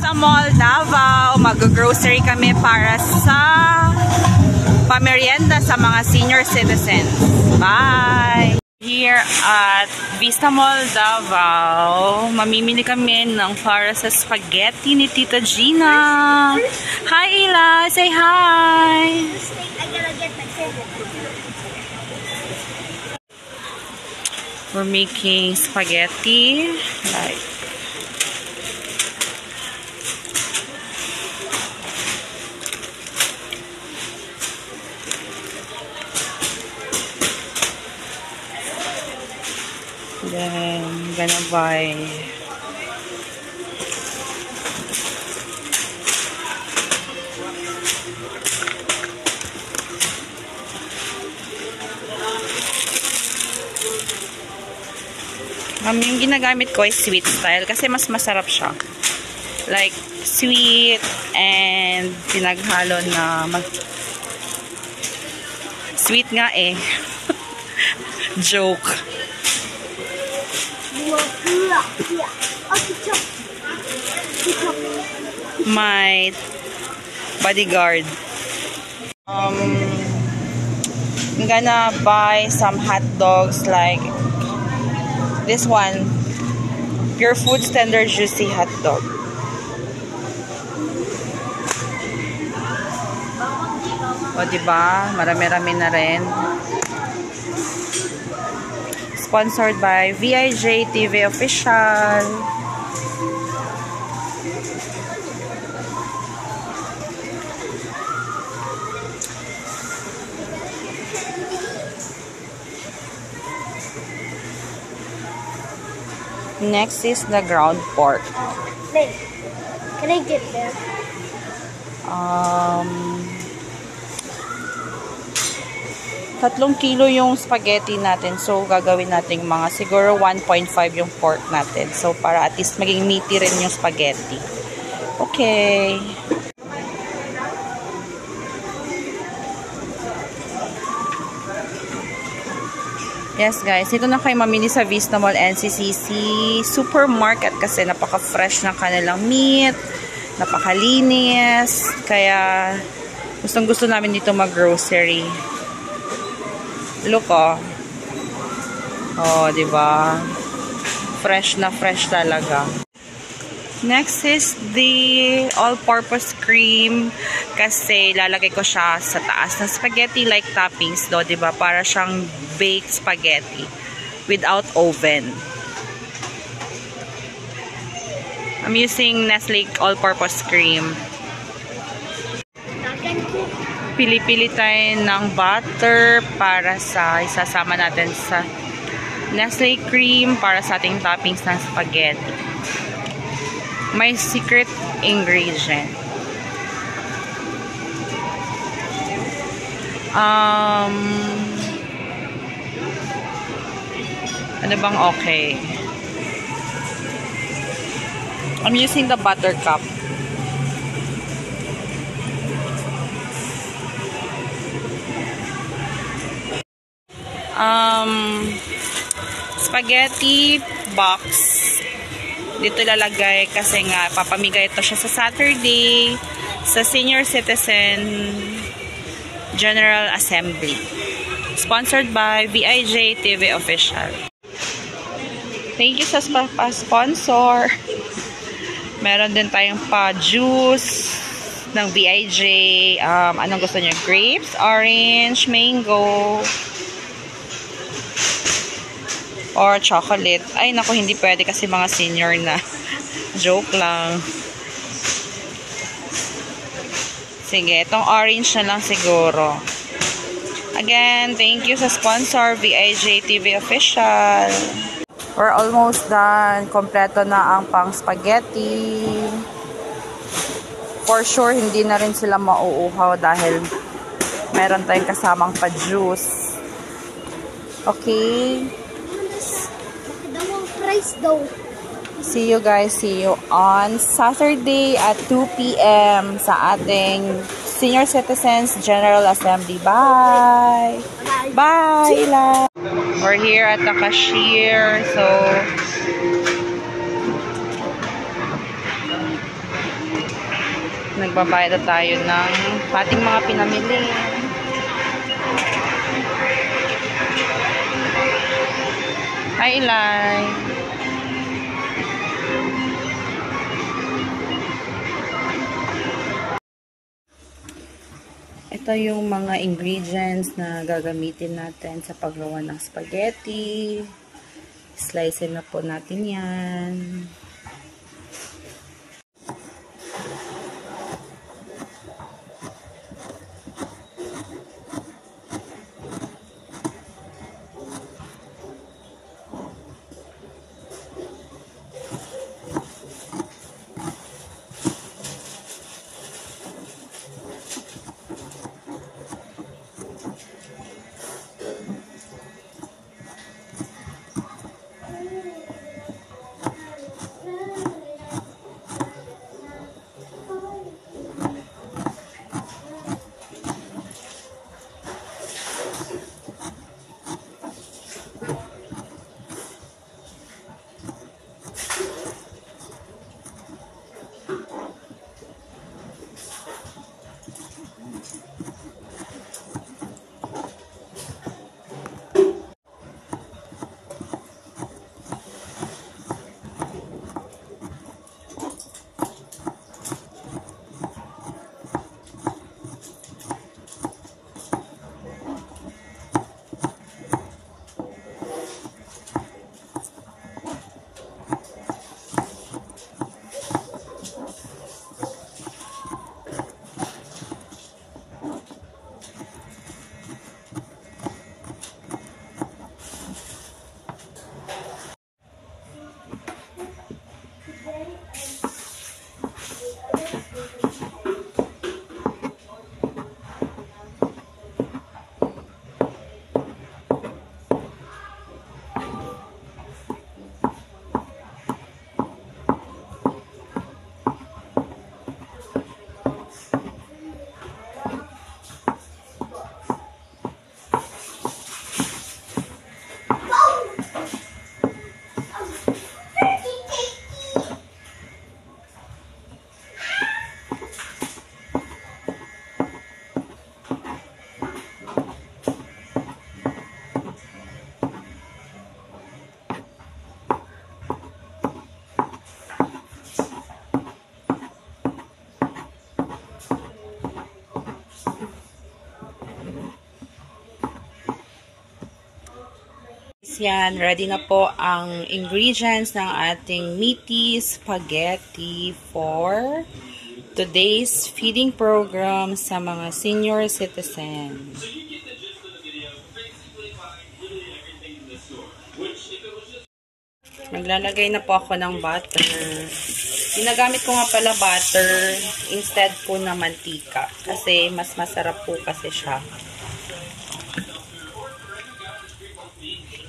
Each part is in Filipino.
Sa Mall Davao, mag-grocery kami para sa pamerienda sa mga senior citizens. Bye! Here at Vista Mall Davao, mamimili kami ng para sa spaghetti ni Tita Gina. Hi, Ila! Say hi! We're making spaghetti. Like, then I'm gonna buy yung ginagamit ko is sweet style kasi mas masarap siya. Like sweet and pinaghalo na sweet nga eh. Joke. My bodyguard. I'm gonna buy some hot dogs like this one. Pure Foods Tender Juicy Hot Dog. O diba? Marami-rami na rin. Sponsored by VIJ TV Official. Next is the ground pork. Wait, can I get there? 3 kilo yung spaghetti natin. So, gagawin natin mga siguro 1.5 yung pork natin. So, para at least maging meaty rin yung spaghetti. Okay. Yes guys, ito na kayo mamili sa Vista Mall NCCC Supermarket kasi napaka-fresh ng kanilang meat, napakalinis, kaya gustong gusto namin dito mag-grocery. Look oh. Oh, diba? Fresh na fresh talaga. Next is the all-purpose cream kasi lalagay ko siya sa taas ng spaghetti like toppings do, diba? Para siyang baked spaghetti without oven. I'm using Nestle all-purpose cream. Pili-pili tayo ng butter para sa isasama natin sa Nestle cream para sa ating toppings ng spaghetti. My secret ingredient. Ano bang okay? I'm using the buttercup. Spaghetti box. Dito lalagay kasi nga papamigay ito siya sa Saturday sa Senior Citizen General Assembly. Sponsored by VIJ TV Official. Thank you sa sponsor. Meron din tayong pa-juice ng VIJ. Anong gusto niyo? Grapes, orange, mango, or chocolate. Ay, naku, hindi pwede kasi mga senior na. Joke lang. Sige, itong orange na lang siguro. Again, thank you sa sponsor, VIJ TV Official. We're almost done. Kompleto na ang pang spaghetti. For sure, hindi na rin sila mauuhaw dahil meron tayong kasamang pa-juice. Okay? See you guys. See you on Saturday at 2 p.m. sa ating Senior Citizens General Assembly. Bye! Bye, Ila! We're here at the cashier. So, Nagbabayad na tayo ng ating mga pinamili. Hi, Eli. Ito yung mga ingredients na gagamitin natin sa paggawa ng spaghetti. Slice na po natin yan. Yan, ready na po ang ingredients ng ating meaty spaghetti for today's feeding program sa mga senior citizens. Maglalagay na po ako ng butter. Ginagamit ko nga pala butter instead po na mantika kasi mas masarap po kasi siya.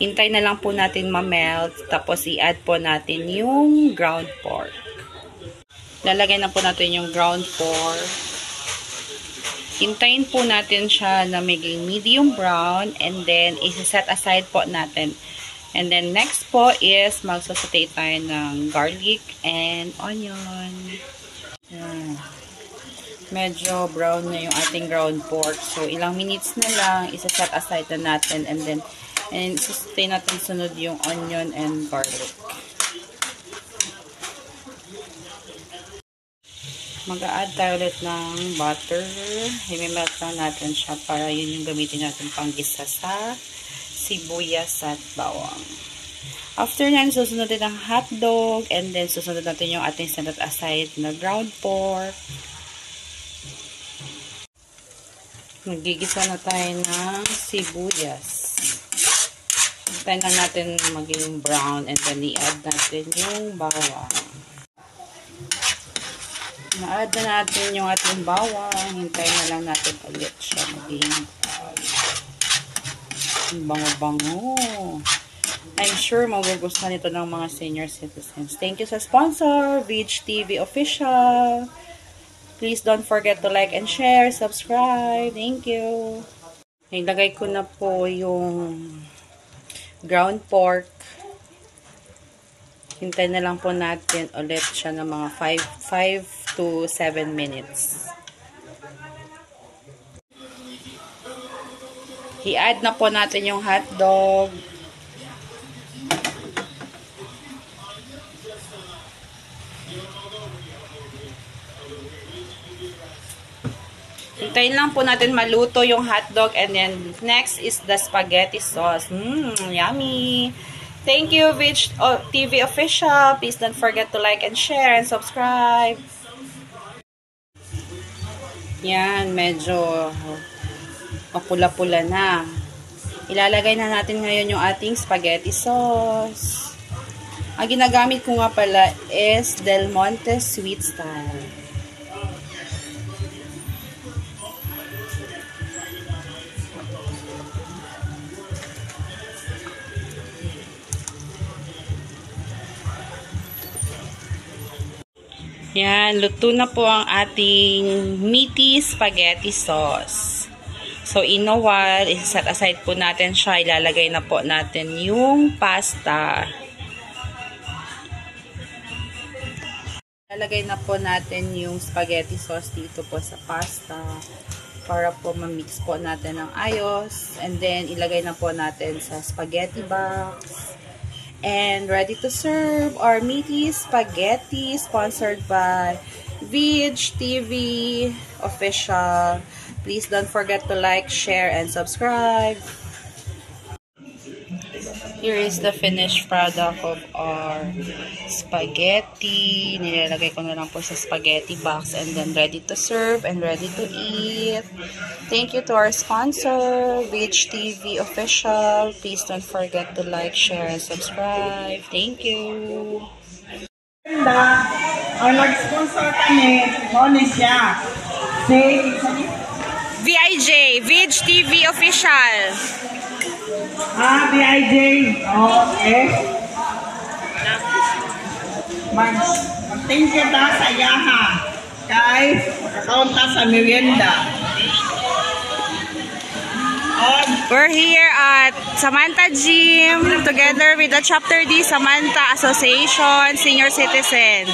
Hintay na lang po natin ma-melt, tapos i-add po natin yung ground pork. Lalagay na po natin yung ground pork. Hintayin po natin siya na maging medium brown, and then i-set aside po natin. And then next po is magsasaute tayo ng garlic and onion. Yan. Medyo brown na yung ating ground pork. So ilang minutes na lang, i-set aside na natin, and then sustain natin sunod yung onion and garlic. Mag-a-add tayo ulit ng butter. I-melt lang natin siya para yun yung gamitin natin panggisa sa sibuyas at bawang. After nyan, susunod din ang hotdog, and then susunod natin yung ating set aside na ground pork. Magigisa na tayo ng sibuyas. Hintayin na natin maging brown, and then i-add natin yung bawang. Na-add na natin yung ating bawang. Hintayin na lang natin ulit siya maging brown. Bango-bango. I'm sure magugustuhan ito ng mga senior citizens. Thank you sa sponsor, Veg TV Official. Please don't forget to like and share, subscribe. Thank you. Nilagay ko na po yung ground pork. Hintayin na lang po natin ulit siya ng mga 5 to to 7 minutes. I-add na po natin yung hotdog. Hintayin lang po natin maluto yung hotdog, and then next is the spaghetti sauce. Yummy! Thank you, Vich TV Official. Please don't forget to like and share and subscribe. Yan, medyo mapula-pula na. Ilalagay na natin ngayon yung ating spaghetti sauce. Ang ginagamit ko nga pala is Del Monte Sweet Style. Yan, luto na po ang ating meaty spaghetti sauce. So, in a while, i-set aside po natin siya. Ilalagay na po natin yung pasta. Ilalagay na po natin yung spaghetti sauce dito po sa pasta para po ma-mix po natin ng ayos. And then, ilagay na po natin sa spaghetti box. And ready to serve our meaty spaghetti sponsored by Vich TV Official. Please don't forget to like, share, and subscribe. Here is the finished product of our spaghetti. Nilalagay ko na lang po sa spaghetti box, and then ready to serve and ready to eat. Thank you to our sponsor, Vich TV Official. Please don't forget to like, share, and subscribe. Thank you. Ang nag-sponsor kami, Moni siya. VIJ, Vich TV Official. VIJ. Okay. Mag-thank you ta sa yaha. Kay, makakaunta sa merienda. We're here at Samantha Gym together with the Chapter D Samantha Association Senior Citizen.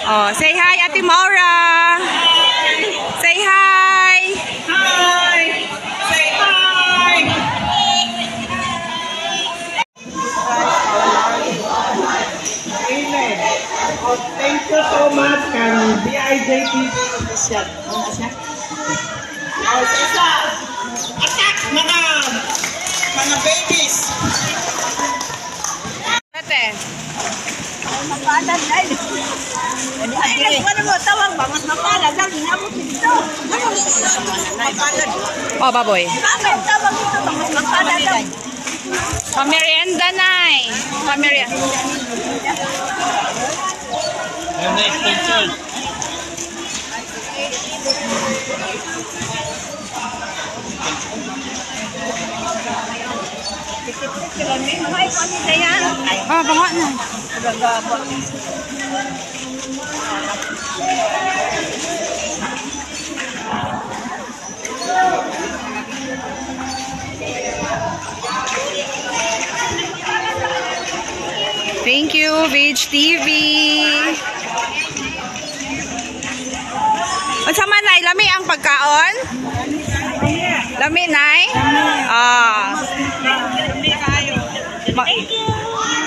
Oh, say hi, Ate Maura. Say hi. Hi. Say hi. Amen. Oh, thank you so much kay BIJ TV Official. Oh, isa. Attack mga babies. Ate. Mapalad ay. Ay, ano mo tawag ba? Mas mapalad lang inabot dito. Mapalad. Oh, baboy. Bakit tawag dito ba? Mas mapalad lang. Pamerienda, Nay. Pamerienda. Oh, bango na. Thank you, Vich TV. At sama, Nay, lami ang pagkaon? Lami, Nay?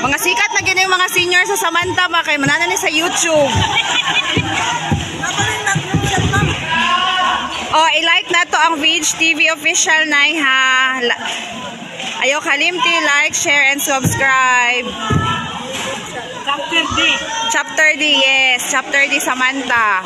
Mga sikat na gina yung mga senior sa Samantha, kay manana ni sa YouTube. Oh, i-like na to ang Vich TV Official, Nay, ha? Ayaw kalimti, like, share, and subscribe. Chapter D. Chapter D, yes. Chapter D Samantha.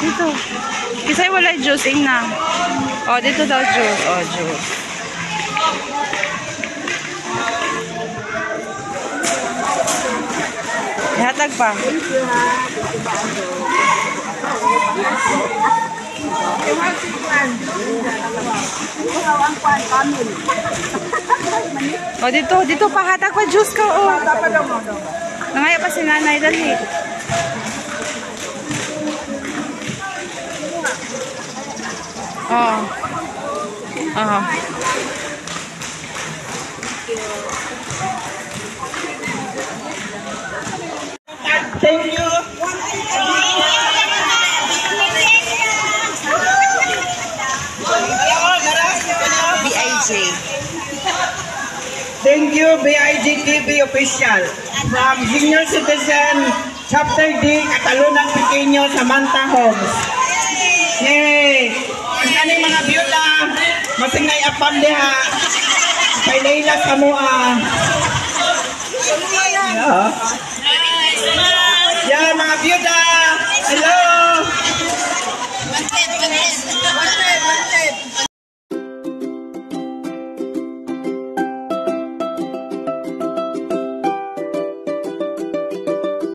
Dito. Kisay wala juice na. Oh, dito daw juice. Oh, juice. Ihatag pa. Oh, dito pa hatag pa juice ka. Oh. Nangaya pa si nanay dali. Oh. Aha. Thank you. BIJ. Thank you, BIG TV official. From Senior Citizen, Chapter D, Katalunan Pequeño, Samantha Homes. Yay! Ang kaning mga byuda, masingay apam diha. Kay Leila Samoa. Yeah, mga byuda. Hello!